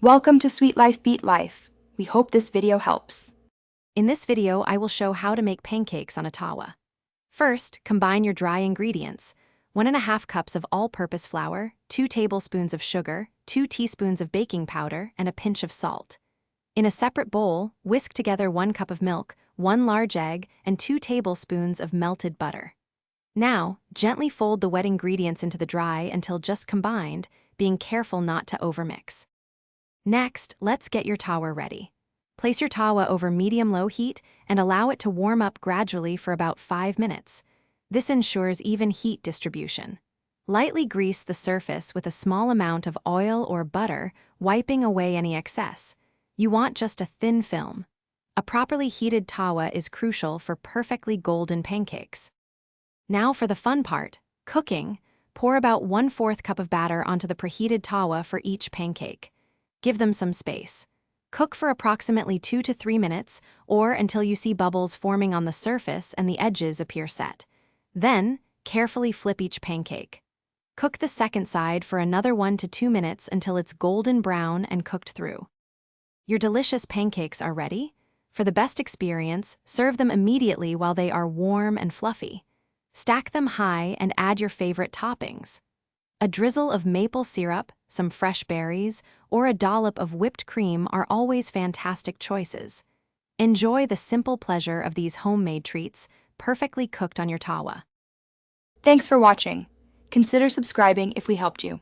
Welcome to Sweet Life Beat Life. We hope this video helps. In this video, I will show how to make pancakes on a tawa. First, combine your dry ingredients: 1.5 cups of all-purpose flour, 2 tablespoons of sugar, 2 teaspoons of baking powder, and a pinch of salt. In a separate bowl, whisk together 1 cup of milk, 1 large egg, and 2 tablespoons of melted butter. Now, gently fold the wet ingredients into the dry until just combined, being careful not to overmix. Next, let's get your tawa ready. Place your tawa over medium-low heat and allow it to warm up gradually for about 5 minutes. This ensures even heat distribution. Lightly grease the surface with a small amount of oil or butter, wiping away any excess. You want just a thin film. A properly heated tawa is crucial for perfectly golden pancakes. Now for the fun part, cooking. Pour about 1/4 cup of batter onto the preheated tawa for each pancake. Give them some space. Cook for approximately 2 to 3 minutes, or until you see bubbles forming on the surface and the edges appear set. Then, carefully flip each pancake. Cook the second side for another 1 to 2 minutes until it's golden brown and cooked through. Your delicious pancakes are ready. For the best experience, serve them immediately while they are warm and fluffy. Stack them high and add your favorite toppings. A drizzle of maple syrup, some fresh berries, or a dollop of whipped cream are always fantastic choices. Enjoy the simple pleasure of these homemade treats, perfectly cooked on your tawa. Thanks for watching. Consider subscribing if we helped you.